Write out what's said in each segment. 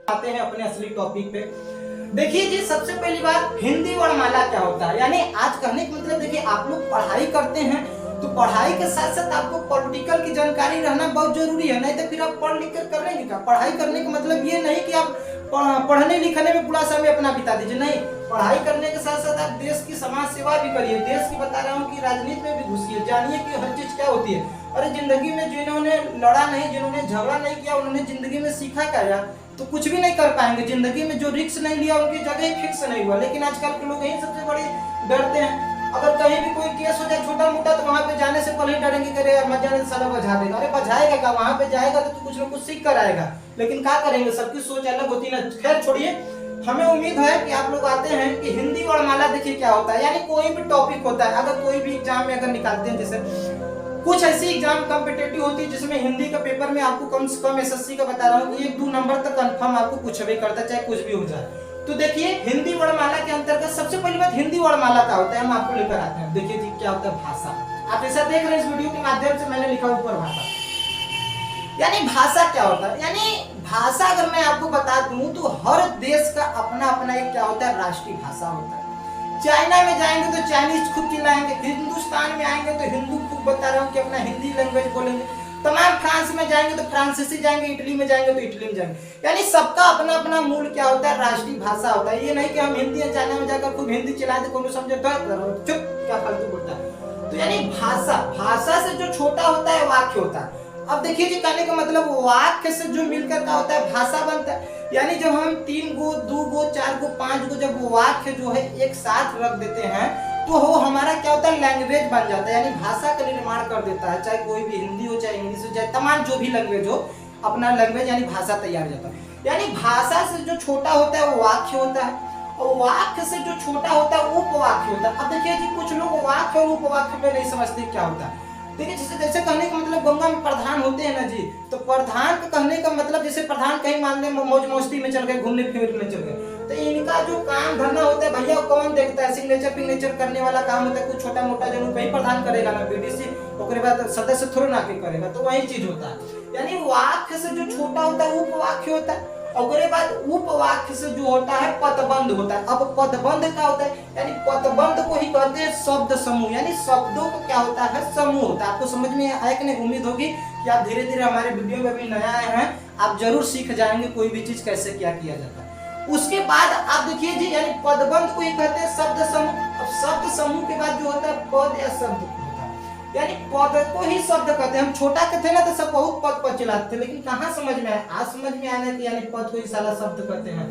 आते हैं अपने असली टॉपिक पे। देखिए जी, सबसे पहली बात हिंदी वर्णमाला क्या होता है। यानी आज कहने का मतलब देखिए, आप लोग पढ़ाई करते हैं तो पढ़ाई के साथ साथ आपको पॉलिटिकल की जानकारी रहना बहुत जरूरी है, नहीं तो फिर आप पढ़ लिख कर करेंगे क्या। पढ़ाई करने का मतलब ये नहीं कि आप पढ़ने लिखने में पूरा समय अपना बिता दीजिए, नहीं। पढ़ाई करने के साथ साथ आप देश की समाज सेवा भी करिए। देश की बता रहा हूँ कि राजनीति में भी घुसिए, जानिए कि हर चीज क्या होती है। अरे जिंदगी में जिन्होंने लड़ा नहीं, जिन्होंने झगड़ा नहीं किया, उन्होंने जिंदगी में सीखा क्या यार, तो कुछ भी नहीं कर पाएंगे जिंदगी में। जो रिस्क नहीं लिया उनकी जगह ही फिक्स नहीं हुआ। लेकिन आजकल के लोग यही सबसे बड़े डरते हैं। अगर कहीं भी कोई केस हो जाए छोटा मोटा, तो वहां पे जाने से पहले ही डरेंगे, करे यार मत जाने, साला बजा देगा। अरे बजाएगा क्या, वहां पे जाएगा तो कुछ ना कुछ सीख कर आएगा। लेकिन क्या करेंगे, सबकी सोच अलग होती है ना। खैर छोड़िए, हमें उम्मीद है कि आप लोग आते हैं कि हिंदी वर्णमाला देखिए क्या होता है। यानी कोई भी टॉपिक होता है, अगर कोई भी एग्जाम में अगर निकालते हैं, जैसे कुछ ऐसी एग्जाम कॉम्पिटिटिव होती है जिसमें हिंदी का पेपर में आपको कम से कम एसएससी का बता रहा हूँ कि 1-2 नंबर तक कंफर्म आपको कुछ भी करता है, चाहे कुछ भी हो जाए। तो देखिए हिंदी वर्णमाला के अंतर्गत सबसे पहली बात हिंदी वर्णमाला का होता है, हम आपको लेकर आते हैं। देखिए जी क्या होता है भाषा। आप ऐसा देख रहे हैं इस वीडियो के माध्यम से, मैंने लिखा ऊपर भाषा। यानी भाषा क्या होता है। यानी भाषा अगर मैं आपको बता दूं तो हर देश का अपना अपना एक क्या होता है, राष्ट्रीय भाषा होता है। चाइना में जाएंगे तो चाइनीज खूब चिल्लाएंगे, हिंदुस्तान में आएंगे तो हिंदू खूब बता रहा हूँ कि अपना हिंदी लैंग्वेज बोलेंगे। तमाम फ्रांस में जाएंगे तो फ्रांसीसी जाएंगे, इटली में जाएंगे तो इटली में जाएंगे। यानी सबका अपना अपना मूल क्या होता है, राष्ट्रीय भाषा होता है। ये नहीं कि हम हिंदी या चाइना में जाकर खूब हिंदी चिल्ला दे, कोनो समझे तो चुप क्या फालतू बोलता है। तो यानी भाषा, भाषा से जो छोटा होता है वाक्य होता है। अब देखिए जी, कहने का मतलब वाक्य से जो मिलकर का होता है भाषा बनता है। यानी जब हम 3 गो 2 गो 4 गो 5 गो जब वाक्य जो है एक साथ रख देते हैं तो वो हमारा क्या होता है, लैंग्वेज बन जाता है। यानी भाषा का निर्माण कर देता है, चाहे कोई भी हिंदी हो, चाहे इंग्लिश हो, चाहे तमाम जो भी लैंग्वेज हो, अपना लैंग्वेज यानी भाषा तैयार हो जाता है। यानी भाषा से जो छोटा होता है वो वाक्य होता है, और वाक्य से जो छोटा होता है वो उपवाक्य होता है। अब देखिए जी, कुछ लोग वाक्य और उपवाक्य में नहीं समझते क्या होता है। देखिए जैसे कहने का मतलब गंगा में प्रधान होते हैं ना जी, तो प्रधान का कहने का मतलब जैसे प्रधान कहीं मान ले मौज मस्ती में चल गए, घूमने फिरने चल गए, तो इनका जो काम धंधा होता है भैया कौन देखता है, सिग्नेचर पिग्नेचर करने वाला काम होता है। कुछ छोटा मोटा जरूर कहीं प्रधान करेगा ना, बीडीसी ओकरे बाद सदस्य थोड़ा ना के करेगा, तो वही चीज होता है। यानी वाक्य से जो छोटा होता है उपवाक्य होता है, और बाद उपवाक्य से जो होता है पदबंध होता है। अब पदबंध क्या होता है, यानी पदबंध को ही कहते हैं शब्द समूह। यानी शब्दों को क्या होता है, समूह होता है। आपको समझ में आया कि नहीं, उम्मीद होगी कि आप धीरे धीरे हमारे वीडियो में भी नया आए हैं, आप जरूर सीख जाएंगे कोई भी चीज कैसे क्या किया जाता है। उसके बाद आप देखिए जी, यानी पदबंध को ही कहते हैं शब्द समूह। अब शब्द समूह के बाद जो होता है पद या शब्द, यानी पद को ही शब्द कहते हैं। हम छोटा के थे ना तो सब बहुत पद पर चिल्लाते थे, लेकिन कहाँ समझ में आया, आज समझ में आया कि यानी पद को ही साला शब्द कहते हैं।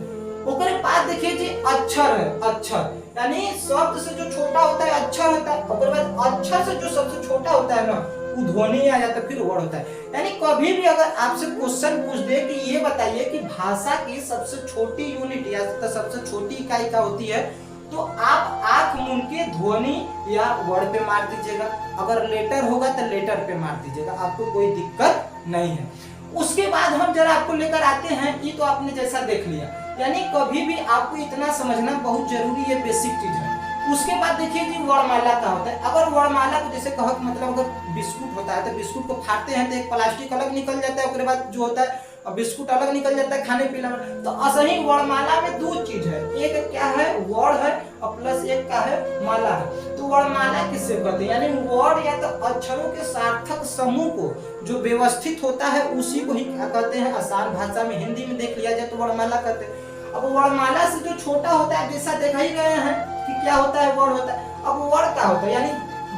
ओकरे बाद देखिए जी अक्षर है, अक्षर यानी शब्द से जो छोटा होता है अक्षर होता है। ओकरे बाद अक्षर से जो सबसे छोटा होता है ना वो ध्वनि आ जाता है, फिर वर्ड होता है। यानी कभी भी अगर आपसे क्वेश्चन पूछ दे कि ये बताइए कि भाषा की सबसे छोटी यूनिट या सबसे छोटी इकाई क्या होती है, तो आप आंख मूंद के ध्वनि या वर्ड पे मार दीजिएगा। अगर लेटर होगा तो लेटर पे मार दीजिएगा, आपको कोई दिक्कत नहीं है। उसके बाद हम जरा आपको लेकर आते हैं, ये तो आपने जैसा देख लिया। यानी कभी भी आपको इतना समझना बहुत जरूरी है, बेसिक चीज है। उसके बाद देखिए जी वर्णमाला का होता है। अगर वर्णमाला को जैसे कहत मतलब अगर बिस्कुट होता है तो बिस्कुट को फाड़ते हैं तो एक प्लास्टिक अलग निकल जाता है, उसके बाद जो होता है बिस्कुट अलग निकल जाता है खाने पीने में। तो असली वर्णमाला में 2 चीज है, एक क्या है वर्ण है और प्लस एक क्या है माला है। तो वर्णमाला किससे कहते हैं, यानी वर्ण या तो अक्षरों के सार्थक समूह को जो व्यवस्थित होता है उसी को ही क्या कहते हैं, आसान भाषा में हिंदी में देख लिया जाए तो वर्णमाला कहते हैं। अब वर्णमाला से जो छोटा होता है जैसा देखा ही गए हैं कि क्या होता है, वर्ण होता है। अब वर्ण क्या होता है, यानी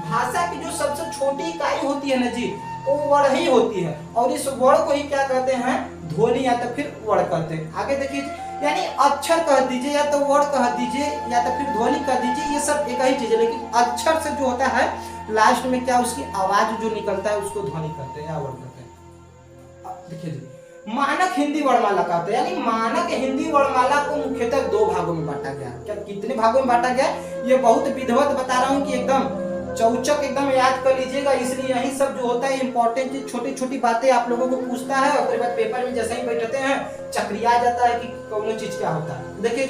भाषा की जो सबसे छोटी इकाई होती है ना जी, वो वर्ण ही होती है, और इस वर्ण को ही क्या कहते हैं, ध्वनि या तो फिर वर्ण कहते हैं। आगे देखिए, यानी अक्षर कह दीजिए या तो वर्ण कह दीजिए या तो फिर ध्वनि कह दीजिए, ये सब एक ही चीज है। लेकिन अक्षर से जो होता है लास्ट में क्या उसकी आवाज जो निकलता है उसको ध्वनि कहते हैं या वर्ण कहते हैं। देखिए जी मानक हिंदी वर्णमाला का होता है, यानी मानक हिंदी वर्णमाला को मुख्यतः 2 भागों में बांटा गया। क्या कितने भागों में बांटा गया, ये बहुत विधिवत बता रहा हूँ कि एकदम चौचक एकदम याद कर लीजिएगा। इसलिए यही सब जो होता है इंपॉर्टेंट चीज, छोटी छोटी बातें आप लोगों को पूछता है और फिर बाद पेपर में जैसे ही बैठते हैं चक्रिया जाता है कि कौन चीज क्या होता है। देखिए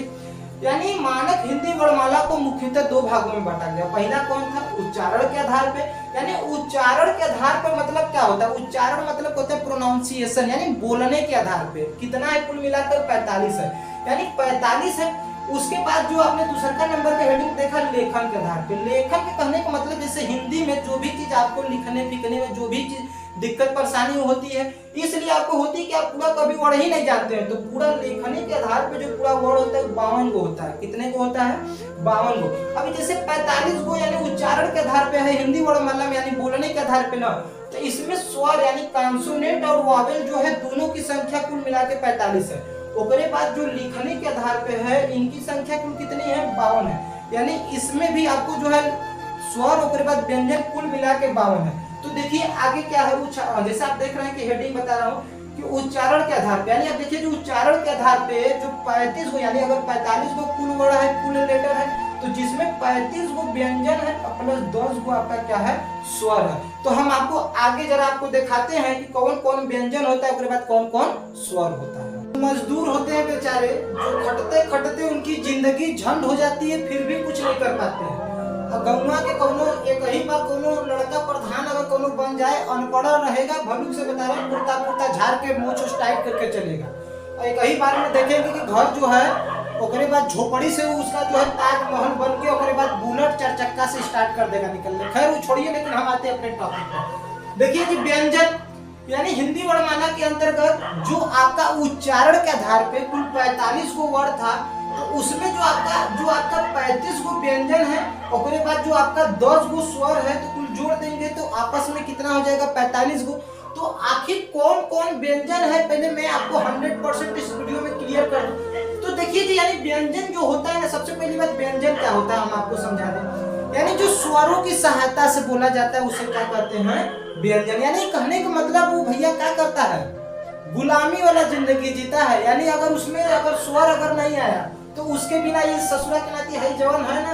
यानी मानक हिंदी वर्णमाला को मुख्यतः दो भागों में बांटा गया। पहला कौन था? उच्चारण के आधार पे, यानी उच्चारण के आधार पर मतलब क्या होता है? उच्चारण मतलब होता है प्रोनाउंसिएशन, यानी बोलने के आधार पे। कितना है? कुल मिलाकर 45 है, यानी 45 है। उसके बाद जो आपने दूसरा नंबर पे हेडिंग देखा लेखन के आधार पे। लेखन के कहने का मतलब जैसे हिंदी में जो भी चीज आपको लिखने लिखने में जो भी चीज दिक्कत परेशानी होती है, इसलिए आपको होती है कि आप पूरा कभी वर्ड ही नहीं जानते हैं, तो पूरा लेखनी के आधार पे जो पूरा वर्ड होता है 52 गो होता है। कितने को होता है? 52 गो। अभी जैसे 45 गो यानी उच्चारण के आधार पे है हिंदी वर्णमाला में, यानी बोलने के आधार पे ना, तो इसमें स्वर यानी कॉन्सोनेंट और वॉवेल जो है दोनों की संख्या कुल मिला के 45 है। उसके बाद जो लिखने के आधार पे है इनकी संख्या कुल कितनी है? 52 है। यानी इसमें भी आपको जो है स्वर और बाद व्यंजन कुल मिला के 52 है। तो देखिए आगे क्या है, जैसे आप देख रहे हैं कि हेडिंग बता रहा हूँ कि उच्चारण के आधार पे, यानी आप देखिए जो उच्चारण के आधार पे जो 35 गो, यानी अगर 45 गो कुल वर्ड है, कुल लेटर है, तो जिसमें 35 गो व्यंजन है प्लस 10 गो आपका क्या है? स्वर है। तो हम आपको आगे जरा आपको दिखाते हैं कि कौन कौन व्यंजन होता है, उसके बाद कौन कौन स्वर होता है। मजदूर होते हैं बेचारे, जो खटते खटते उनकी जिंदगी झंड हो जाती है, फिर भी कुछ नहीं कर पाते हैं। गौवा के कोनो एक ही बार कोनो लड़का प्रधान अगर कोनो बन जाए, अनपढ़ रहेगा, भलुक से बता रहा, कुर्ता कुर्ता झाड़ के मोछ टाइट करके चलेगा। एक ही बार में देखेंगे कि घर जो है ओकरे बाद झोपड़ी से उसका जो है ताजमहल बन के ओकरे बाद बुलेट 4 चक्का से स्टार्ट कर देगा निकलने। खैर वो छोड़िए, लेकिन हम आते हैं अपने टॉपिक पर। देखिए जी व्यंजन यानी हिंदी वर्णमाला के अंतर्गत जो आपका उच्चारण के आधार पे कुल 45 गो वर्ड था, तो उसमें जो आपका 35 गो व्यंजन है, उसके बाद जो आपका 10 गो स्वर है, तो कुल जोड़ देंगे तो आपस में कितना हो जाएगा? 45 गो। तो आखिर कौन कौन व्यंजन है पहले मैं आपको 100% इस वीडियो में क्लियर कर दूं। तो देखिए जी, यानी व्यंजन जो होता है ना, सबसे पहली बात व्यंजन क्या होता है हम आपको समझा दें। यानी जो स्वरों की सहायता से बोला जाता है उसे क्या कहते हैं? व्यंजन। यानी कहने का मतलब वो भैया क्या करता है? गुलामी वाला जिंदगी जीता है। यानी अगर उसमें अगर स्वर अगर नहीं आया तो उसके बिना ये ससुरा के नाती है जवान है ना,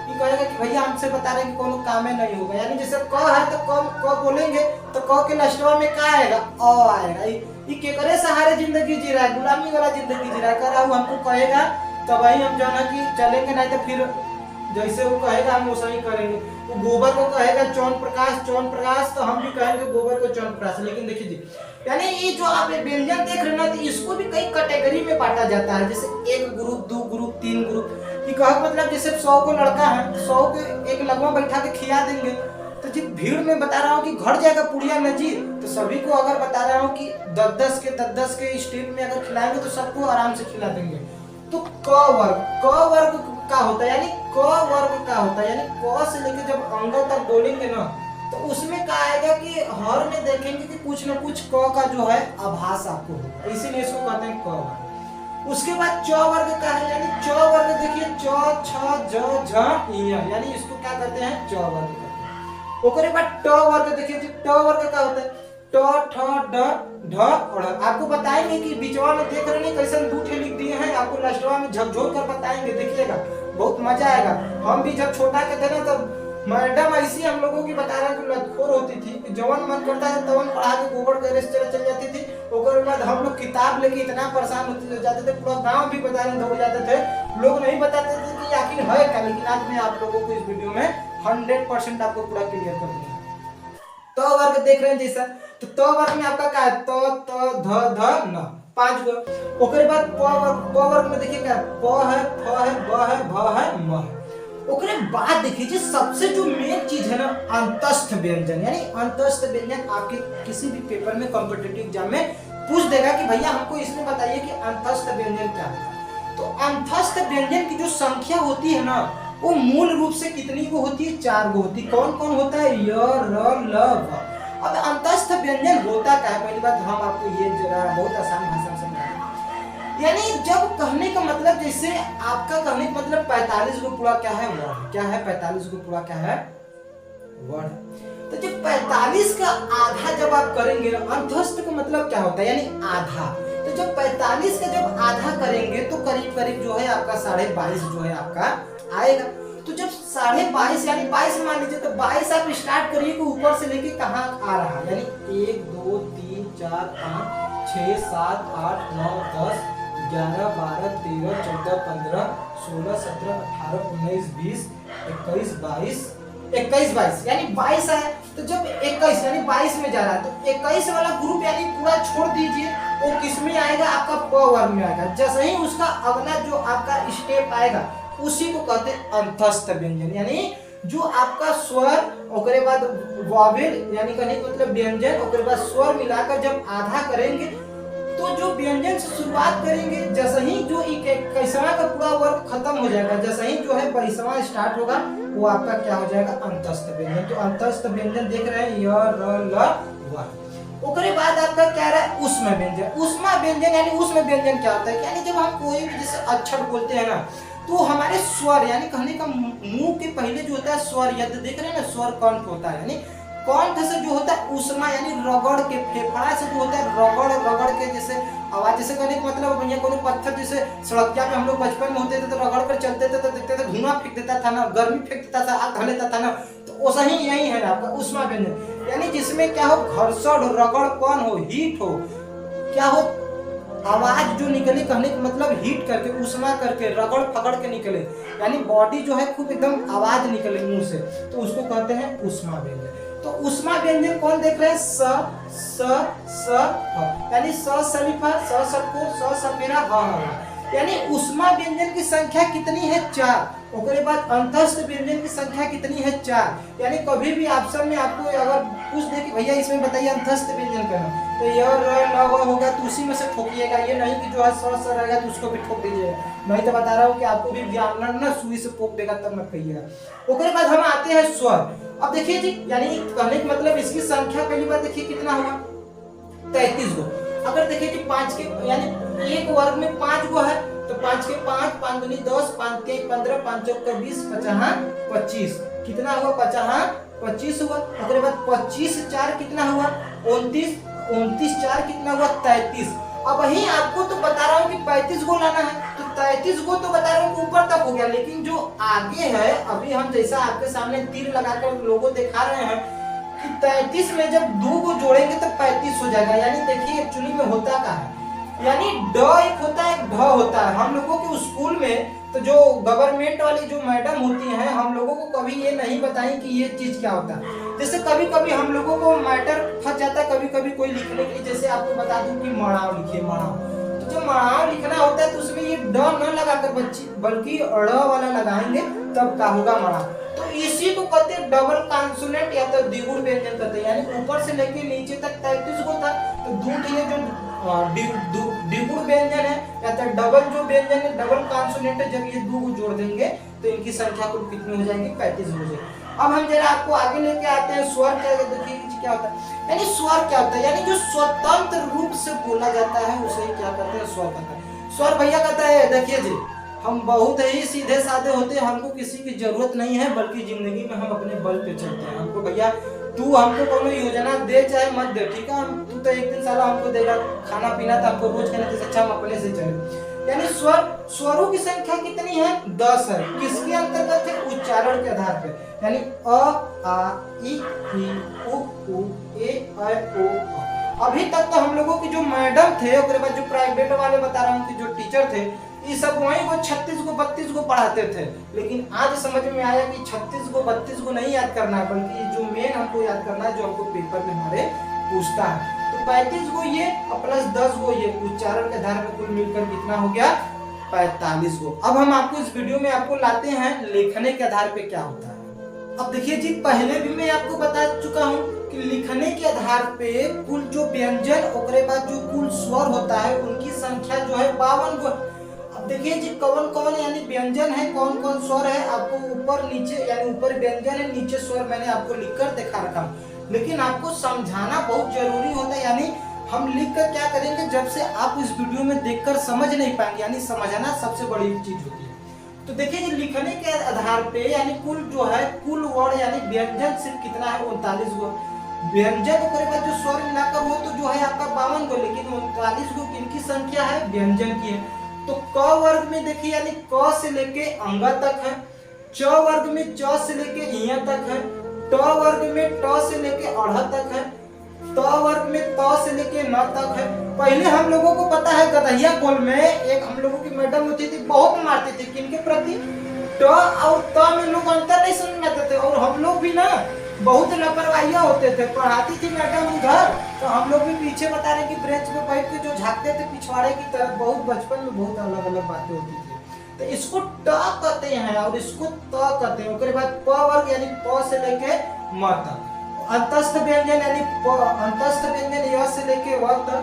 ये कहेगा कि भैया हमसे बता रहे हैं कि कोनो काम में नहीं होगा। यानी जैसे क है तो क बोलेंगे तो क के लास्टवा में क्या आएगा? अ आएगा। ये केकरे सहारे जिंदगी जी रहा है? गुलामी वाला जिंदगी जी रहा है। कर हमको कहेगा तो वही हम जो है कि चलेंगे, नहीं तो फिर जैसे वो कहेगा हम वैसा ही करेंगे। वो गोबर को कहेगा चौन प्रकाश, तो हम भी कहेंगे गोबर को चौन प्रकाश। लेकिन देखिए जी, यानी ये जो आप व्यंजन देख रहे हैं ना, तो इसको भी कई कैटेगरी में बांटा जाता है, जैसे 1 ग्रुप, 2 ग्रुप, 3 ग्रुप। ये कहा मतलब जैसे 100 को लड़का है, 100 को एक लगवा बैठा के खिला देंगे, तो जब भीड़ में बता रहा हूँ कि घर जाएगा पुड़िया नजीर, तो सभी को अगर बता रहा हूँ कि 10-10 के स्टेप में अगर खिलाएंगे तो सबको आराम से खिला देंगे। तो क वर्ग का होता है, यानी क वर्ग का होता है, यानी क से लेकर जब अंगों तक बोलेंगे ना, तो उसमें क्या आएगा कि हर में देखेंगे कि कुछ न कुछ क का जो है आभास आपको होगा, इसीलिए इसको कहते हैं क वर्ग। उसके बाद च वर्ग का है, यानी च वर्ग देखिए च, छ, ज, झ, य, यानी इसको क्या कहते हैं? च वर्ग कहते हैं। ओकरे बाद ट वर्ग देखिए जी, ट वर्ग का होता है ट, ठ, ड, ढ और आपको बताएंगे कि बीचवा में देख रहे हैं कैसे 2 ठे लिख दिए हैं, आपको लास्टवा में झकझोर कर बताएंगे, देखिएगा बहुत मजा आएगा। हम भी जब छोटा के थे ना, तब मैडम ऐसी हम लोगों की बता रहे कि लतखोर होती थी कि जवन मन करता है तवन पढ़ा के गोबर गैरेज चल जाती थी। उसके बाद हम लोग किताब लेके इतना परेशान होते जाते थे, पूरा गांव भी बताने दौड़ जाते थे, लोग नहीं बताते थे कि आखिर है क्या। लेकिन आज मैं आप लोगों को इस वीडियो में 100% आपको पूरा क्लियर कर दूंगा। तो वर्ग देख रहे हैं जैसा, तो वर्ग में आपका क्या है? त, ध, न 5 गो। उसके बाद प वर्ग में देखिए क्या? प है, फ है, ब है, भ है, म है। उसके बाद देखिए सबसे जो मेन चीज है ना, अंतस्थ व्यंजन। यानी अंतस्थ व्यंजन आपके किसी भी पेपर में कॉम्पिटिटिव एग्जाम में पूछ देगा कि भैया हमको इसमें बताइए कि अंतस्थ व्यंजन क्या है। तो अंतस्थ व्यंजन की जो संख्या होती है ना, वो मूल रूप से कितनी को होती है? 4 गो होती है। कौन कौन होता है? य, र, ल, व। अब अंतस्थ व्यंजन होता क्या है? पहली बात हम आपको ये जरा बहुत आसान भाषा में समझाएंगे। यानी जब कहने का मतलब, जैसे आपका कहने का मतलब 45 को पूरा क्या है? वर्ड। क्या है? 45 को पूरा क्या है? वर्ड। तो जब 45 का आधा जब आप करेंगे, अंतस्थ का मतलब क्या होता है? यानी आधा। तो जब 45 का जब आधा करेंगे तो करीब करीब जो है आपका 22.5 जो है आपका आएगा। तो जब 22.5 यानी 22 मान लीजिए, तो 22 आप स्टार्ट करिए कि ऊपर से लेके कहाँ आ रहा है। यानी 1 2 3 4 5 6 7 8 9 10 11, 12, 13, 14, 15, 16, 17, 18, 19, 20, 21, 22 यानी 22 है। तो जब 21 यानी 22 में जा रहा है तो 21 वाला ग्रुप यानी पूरा छोड़ दीजिए, वो किस में आएगा, आपका प वर्ग में आएगा। जैसे ही उसका अगला जो आपका स्टेप आएगा उसी को कहते हैं अंतस्थ व्यंजन, यानी जो आपका स्वर ओकरे बाद वॉवेल यानी कहने का मतलब व्यंजन ओकरे बाद स्वर मिलाकर जब आधा करेंगे तो जो व्यंजन से शुरुआत करेंगे, जैसे ही जो 21वां का पूरा वर्ग खत्म हो जाएगा, जैसे ही जो है 22वां स्टार्ट होगा वो आपका क्या हो जाएगा, अंतस्थ व्यंजन। तो अंतस्थ व्यंजन देख रहे हैं य र ल व। ओकरे बाद आपका क्या रहा है, उष्म व्यंजन। उष्मा व्यंजन यानी उष्म व्यंजन क्या होता है, यानी जब हम कोई भी जैसे अक्षर बोलते हैं ना तो हमारे स्वर यानी कहने का मुंह के पहले जो होता है स्वर यद देख रहे हैं ना, स्वर कंठ होता है, यानी कंठ से जो होता है उष्मा यानी रगड़ के, फेफड़ा से जो होता है रगड़ के जैसे आवाज, जैसे कहने का मतलब भैया कोनो पत्थर जैसे सड़किया पे हम लोग बचपन में होते थे तो रगड़ कर चलते थे तो देखते थे धुआं फेंक देता था ना, गर्मी फेंक देता था, आग धलेता था ना, तो वैसा ही यही है ना आपका उष्मा व्यंजन, यानी जिसमें क्या हो, घर्षण रगड़पन हो, हीट हो, क्या हो, आवाज जो निकले कहने का मतलब हीट करके उष्मा करके रगड़ फगड़ के निकले, यानी बॉडी जो है खूब एकदम आवाज निकले मुंह से, तो उसको कहते हैं उष्मा व्यंजन। तो उष्मा व्यंजन कौन देख रहे हैं, स यानी स सलीफा, स सबको, स सपेरा, ह, यानी उष्मा व्यंजन की संख्या कितनी है, 4। ओकरे बाद अंतस्थ व्यंजन की संख्या कितनी है, 4। यानी कभी भी ऑप्शन में आपको अगर पूछ दे कि भैया इसमें बताइए अंतस्थ व्यंजन का नाम, तो य र ल व होगा तो उसी में से ठोकिएगा, ये नहीं कि जो है स रहेगा तो उसको भी ठोक दीजिएगा, नहीं तो बता रहा हूँ कि आपको भी व्याकरण ना सुई से पोक देगा तब मत कहिएगा। ओकरे बाद हम आते हैं स्वर। अब देखिए जी, यानी कहने का मतलब इसकी संख्या पहली बार देखिए कितना हुआ, 33 गो। अगर देखिए कि 5 के यानी एक वर्ग में 5 गो है तो 5 के 5, 5 दूनी 10, 5 के 15, 5 चौक का 20, 50 25, कितना हुआ, 25 हुआ। ओकरे बाद 25 से 4 कितना हुआ, 29, 29 4 कितना हुआ, 33। अब वही आपको तो बता रहा हूँ कि 35 गो लाना है, तो 33 गो तो बता रहा हूँ कि ऊपर तक हो गया, लेकिन जो आगे है अभी हम जैसा आपके सामने तीर लगाकर लोगो दिखा रहे हैं कि 33 में जब 2 को जोड़ेंगे तो 35 हो जाएगा। यानी देखिए एक्चुअली में होता क्या है, यानी ड एक होता है, एक ढ होता है। हम लोगों के स्कूल में तो जो गवर्नमेंट वाली जो मैडम होती हैं हम लोगों को कभी ये नहीं बताई कि ये चीज क्या होता है। जैसे कभी कभी हम लोगों को मैटर फंस जाता है, कभी कभी कोई लिखने के लिए, जैसे आपको बता दूं कि मड़ाव लिखिए, मड़ाव, तो जब मड़ाव लिखना होता है तो उसमें ये ड न लगाकर बल्कि ड़ वाला लगाएंगे तब का होगा मड़ाव। तो इसी को कहते हैं डबल कॉन्सोनेंट या तो द्विगुण व्यंजन कहते हैं, यानी ऊपर से लेके नीचे तक 33 को था तो दूध ये जो द्विगुण व्यंजन है या तो डबल जो व्यंजन है डबल कॉन्सोनेंट है, जब ये 2 को जोड़ देंगे तो इनकी संख्या कुल कितनी हो जाएगी, 35 हो जाएगी। अब हम जरा आपको आगे लेके आते हैं स्वर क्या, देखिए क्या होता है, यानी स्वर क्या होता है, यानी जो स्वतंत्र रूप से बोला जाता है उसे क्या कहते हैं, स्वर कहते हैं। स्वर भैया कहता है, देखिए जी हम बहुत ही सीधे साधे होते हैं, हमको किसी की जरूरत नहीं है, बल्कि जिंदगी में हम अपने बल पे चलते हैं। हमको भैया तू हमको कोनो योजना दे चाहे मत दे, ठीक है, तू तो एक दिन साला हमको देगा खाना पीना तो हमको रोज खाने से अच्छा हम अपने से चले। यानी स्वरों की संख्या कितनी है, 10 है। किसके अंतर्गत है, उच्चारण के आधार पे, यानी अ आ इ उ ए ऐ ओ। अभी तक तो हम लोगों की जो मैडम थे, उसके बाद जो प्राइवेट वाले बता रहा हूँ कि जो टीचर थे, ये सब वहीं को 36 को 32 को पढ़ाते थे, लेकिन आज समझ में आया कि 36 को 32 को नहीं याद करना है, बल्कि जो मेन हमको याद करना है, जो हमको पेपर में हमारे पूछता है। तो 35 को ये प्लस 10 को ये, उच्चारण के आधार पर कुल मिलकर कितना हो गया, 45 को। अब हम आपको इस वीडियो में आपको लाते हैं लिखने के आधार पे क्या होता है। अब देखिए जी, पहले भी मैं आपको बता चुका हूँ कि लिखने के आधार पे कुल जो व्यंजन और बाद जो कुल स्वर होता है उनकी संख्या जो है 52 को। अब देखिए जी कौन कौन यानी व्यंजन है, कौन कौन स्वर है, आपको ऊपर नीचे यानी ऊपर व्यंजन है नीचे स्वर मैंने आपको लिखकर दिखा रखा हूँ, लेकिन आपको समझाना बहुत जरूरी होता है। यानी हम लिखकर क्या करेंगे, जब से आप इस वीडियो में देखकर समझ नहीं पाएंगे, यानी समझना सबसे बड़ी चीज होती है। तो देखिए लिखने के आधार पे यानी कुल जो है कुल वर्ड यानी व्यंजन सिर्फ कितना है, 39 गो व्यंजन के बाद जो स्वर मिलाकर हो तो जो है आपका 52 गो, लेकिन 39 गो किनकी संख्या है, व्यंजन की है। तो क वर्ग में देखिए यानी क से लेके अंग तक है, च वर्ग में च से लेके इ तक है, ट वर्ग में ट से लेके अढ़ तक है, त वर्ग में त से लेके न तक है। पहले हम लोगों को पता है गधैया कोल में एक हम लोगों की मैडम होती थी, बहुत मारती थी किनके प्रति, ट और त में लोग अंतर नहीं समझ में आते थे, और हम लोग भी ना बहुत लापरवाहियां होते थे। पढ़ाती थी मैडम उधर तो हम लोग भी पीछे बता रहे कि ब्रेंच पे बैठ के जो झांकते थे पिछवाड़े की तरफ, बहुत बचपन में बहुत अलग अलग बातें होती थी। तो इसको ट कहते हैं और इसको त कहते हैं। उसके बाद प वर्ग यानी प से लेके म तक, अंतस्थ व्यंजन यानी अंतस्थ व्यंजन य से लेके व तक,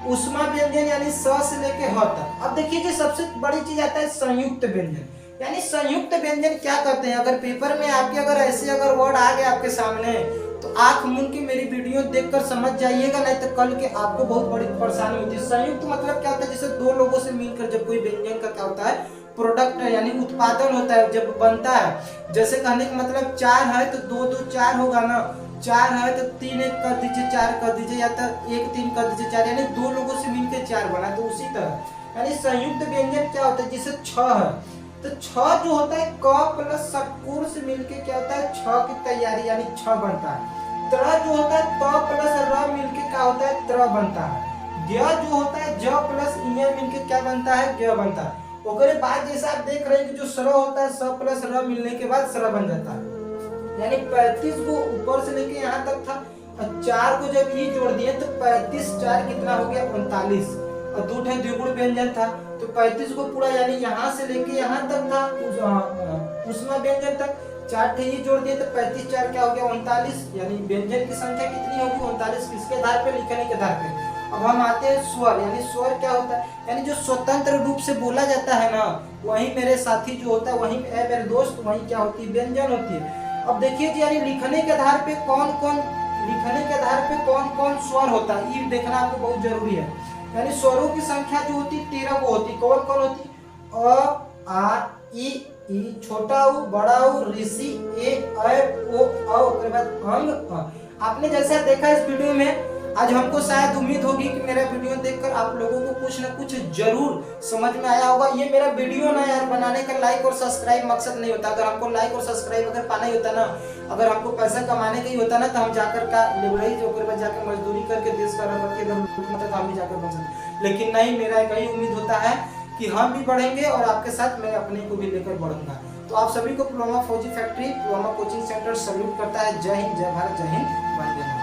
उष्मा व्यंजन यानी स से लेके ह तक। अब देखिए कि सबसे बड़ी चीज आता है संयुक्त व्यंजन, यानी संयुक्त व्यंजन क्या कहते हैं। अगर पेपर में आपके अगर ऐसे अगर वर्ड आ गए आपके सामने तो आंख मूंद के मेरी वीडियो देखकर समझ जाइएगा, नहीं तो कल के आपको बहुत बड़ी परेशानी होती है। संयुक्त मतलब क्या होता है, जैसे दो लोगों से मिलकर जब कोई व्यंजन का क्या होता है, प्रोडक्ट यानी उत्पादन होता है, जब बनता है। जैसे कहने का मतलब चार है तो दो दो चार होगा ना, चार है तो तीन एक कर दीजिए, चार कर दीजिए, या तो एक तीन कर दीजिए, चार, यानी दो लोगों से मिलकर चार बना। तो उसी तरह यानी संयुक्त व्यंजन क्या होता है, जैसे छ है तो छ जो होता है क प्लस षटकोर से मिलके क्या होता है, छ की तैयारी यानी छ बनता है। त्र जो होता है त प्लस र मिलके क्या होता है, त्र बनता है। ग जो होता है ज प्लस इ मिलके क्या बनता है, ग बनता है। उसके बाद जैसे आप देख रहे हैं कि जो स्र होता है स प्लस र मिलने के बाद स्र बन जाता है। यानी 35 को ऊपर से लेके यहाँ तक था, और 4 को जब ये जोड़ दिए तो 35 4 कितना हो गया 39, और दो ठे द्विगुण व्यंजन था तो 35 को पूरा यानी यहाँ से लेके यहाँ तक था उष्मा व्यंजन तक, 4 ठे ये जोड़ दिए तो 35 4 क्या हो गया 39, यानी व्यंजन की संख्या कितनी होगी 39। किसके आधार पे, लिखने के आधार पे। अब हम आते हैं स्वर, यानी स्वर क्या होता है, यानी जो स्वतंत्र रूप से बोला जाता है ना, वही मेरे साथी जो होता है, वही मेरे दोस्त, वही क्या होती है, व्यंजन होती है। अब देखिए जी, यानी लिखने के आधार पे कौन कौन स्वर होता है, ये देखना आपको बहुत जरूरी है। यानी स्वरों की संख्या जो होती है 13 को होती, कौन कौन होती, अ आ ई छोटा उ बड़ा उ ऋषि ए ओ उसके बाद अंग। आपने जैसा देखा इस वीडियो में, आज हमको शायद उम्मीद होगी कि मेरा वीडियो देखकर आप लोगों को कुछ ना कुछ जरूर समझ में आया होगा। ये मेरा वीडियो ना यार बनाने का लाइक और सब्सक्राइब मकसद नहीं होता। अगर हमको लाइक और सब्सक्राइब अगर पाना ही होता ना, अगर हमको पैसा कमाने का ही होता ना, तो हम जाकर का लेबराई जो कर जाकर मजदूरी करके देश का मतलब हम भी जाकर बन सकते। लेकिन नहीं, मेरा एक ही उम्मीद होता है कि हम भी बढ़ेंगे और आपके साथ मैं अपने को भी लेकर बढ़ूंगा। तो आप सभी को पुलवामा फौजी factory, Pulwama coaching centre salute करता है। जय हिंद, जय भारत, जय हिंद, वंदे मातरम।